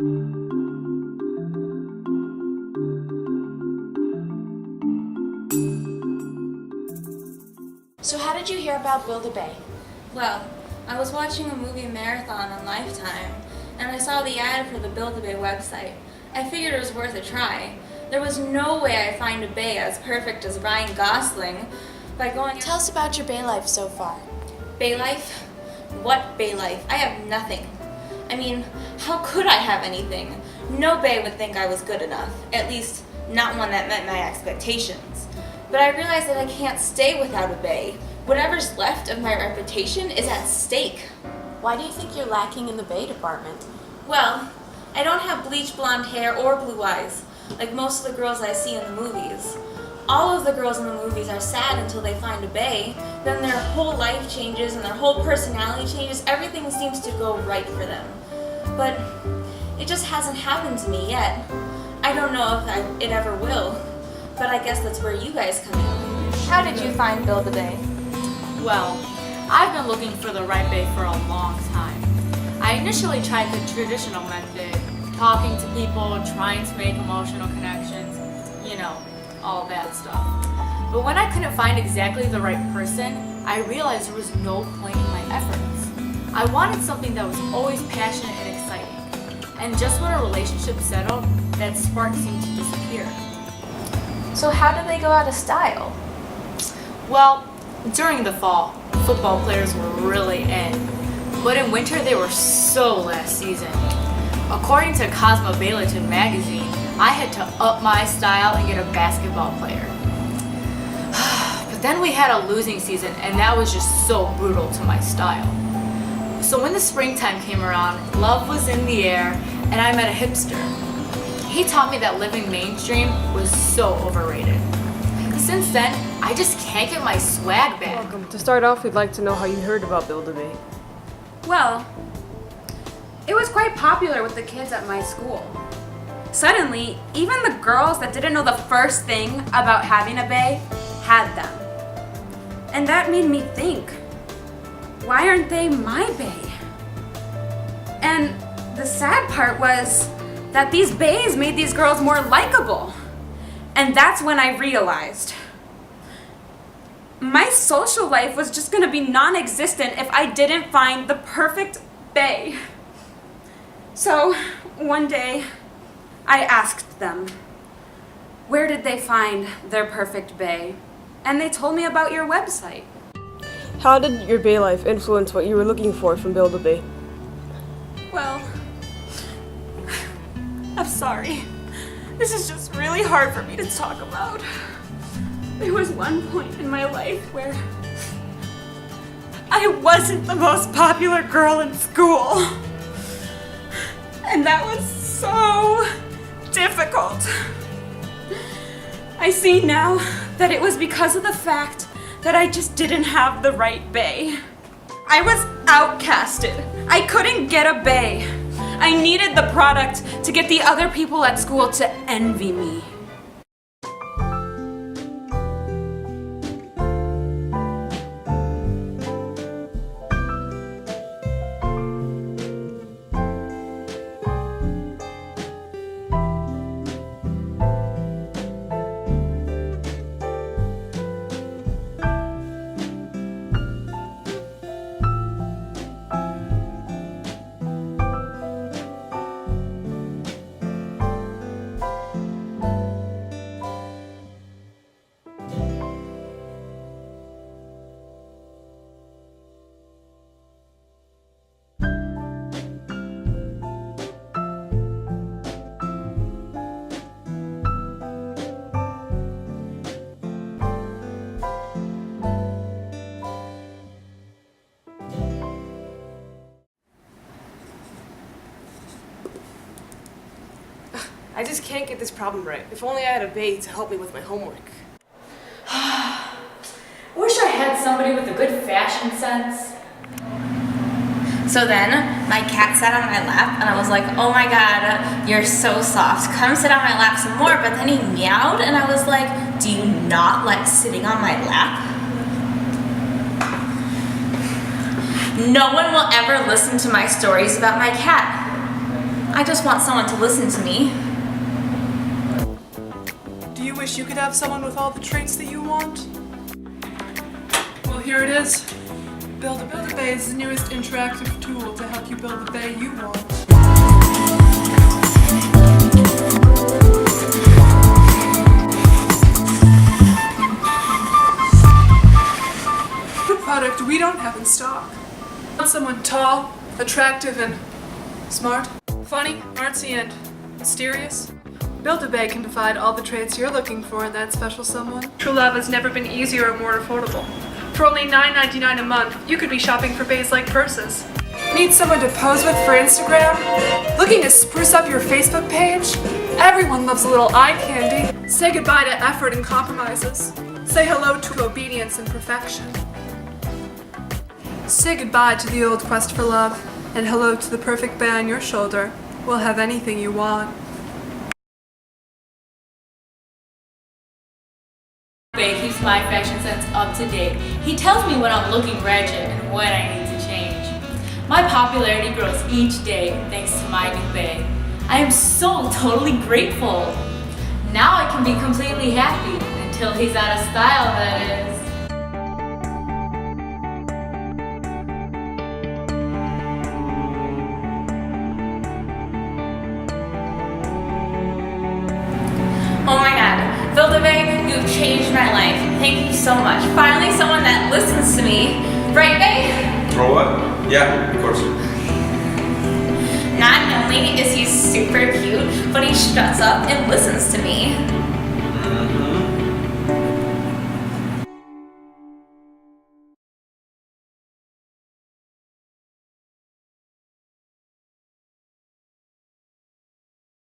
So how did you hear about Build-A-Bae? Well, I was watching a movie marathon on Lifetime, and I saw the ad for the Build-A-Bae website. I figured it was worth a try. There was no way I'd find a bae as perfect as Ryan Gosling by going... Tell us about your bae life so far. Bae life? What bae life? I have nothing. I mean, how could I have anything? No bae would think I was good enough, at least not one that met my expectations. But I realized that I can't stay without a bae. Whatever's left of my reputation is at stake. Why do you think you're lacking in the bae department? Well, I don't have bleach blonde hair or blue eyes, like most of the girls I see in the movies. All of the girls in the movies are sad until they find a bae, then their whole life changes and their whole personality changes, everything seems to go right for them. But it just hasn't happened to me yet. I don't know if it ever will, but I guess that's where you guys come in. How did you find Build-A-Bae? Well, I've been looking for the right bae for a long time. I initially tried the traditional method, talking to people, trying to make emotional connections, you know, all that stuff. But when I couldn't find exactly the right person, I realized there was no point in my efforts. I wanted something that was always passionate and exciting. And just when a relationship settled, that spark seemed to disappear. So how did they go out of style? Well, during the fall, football players were really in. But in winter, they were so last season. According to Cosmopolitan magazine, I had to up my style and get a basketball player. But then we had a losing season, and that was just so brutal to my style. So when the springtime came around, love was in the air, and I met a hipster. He taught me that living mainstream was so overrated. Since then, I just can't get my swag back. Welcome. To start off, we'd like to know how you heard about Build-A-Bae. Well, it was quite popular with the kids at my school. Suddenly, even the girls that didn't know the first thing about having a bae had them. And that made me think, why aren't they my bae? And the sad part was that these baes made these girls more likable. And that's when I realized my social life was just gonna be non-existent if I didn't find the perfect bae. So one day I asked them, where did they find their perfect bae? And they told me about your website. How did your bae life influence what you were looking for from Build-A-Bae? Well, I'm sorry. This is just really hard for me to talk about. There was one point in my life where I wasn't the most popular girl in school. And that was so difficult. I see now that it was because of the fact that I just didn't have the right bae. I was outcasted. I couldn't get a bae. I needed the product to get the other people at school to envy me. I just can't get this problem right. If only I had a bae to help me with my homework. I wish I had somebody with a good fashion sense. So then, my cat sat on my lap, and I was like, oh my god, you're so soft. Come sit on my lap some more. But then he meowed, and I was like, do you not like sitting on my lap? No one will ever listen to my stories about my cat. I just want someone to listen to me. Do you wish you could have someone with all the traits that you want? Well, here it is. Build-A-Bae is the newest interactive tool to help you build the Bae you want. The product we don't have in stock. Want someone tall, attractive, and smart? Funny, artsy, and mysterious? Build-A-Bae can provide all the traits you're looking for in that special someone. True love has never been easier or more affordable. For only $9.99 a month, you could be shopping for baes like purses. Need someone to pose with for Instagram? Looking to spruce up your Facebook page? Everyone loves a little eye candy. Say goodbye to effort and compromises. Say hello to obedience and perfection. Say goodbye to the old quest for love, and hello to the perfect Bae on your shoulder. We'll have anything you want. Bae keeps my fashion sense up to date. He tells me when I'm looking ratchet and when I need to change. My popularity grows each day thanks to my new Bae. I am so totally grateful. Now I can be completely happy until he's out of style, that is. Oh my god, Build-A-Bae, you've changed my life. Thank you so much. Finally someone that listens to me. Right, Bae? Or what? Yeah, of course. Not only is he super cute, but he shuts up and listens to me. Mm-hmm.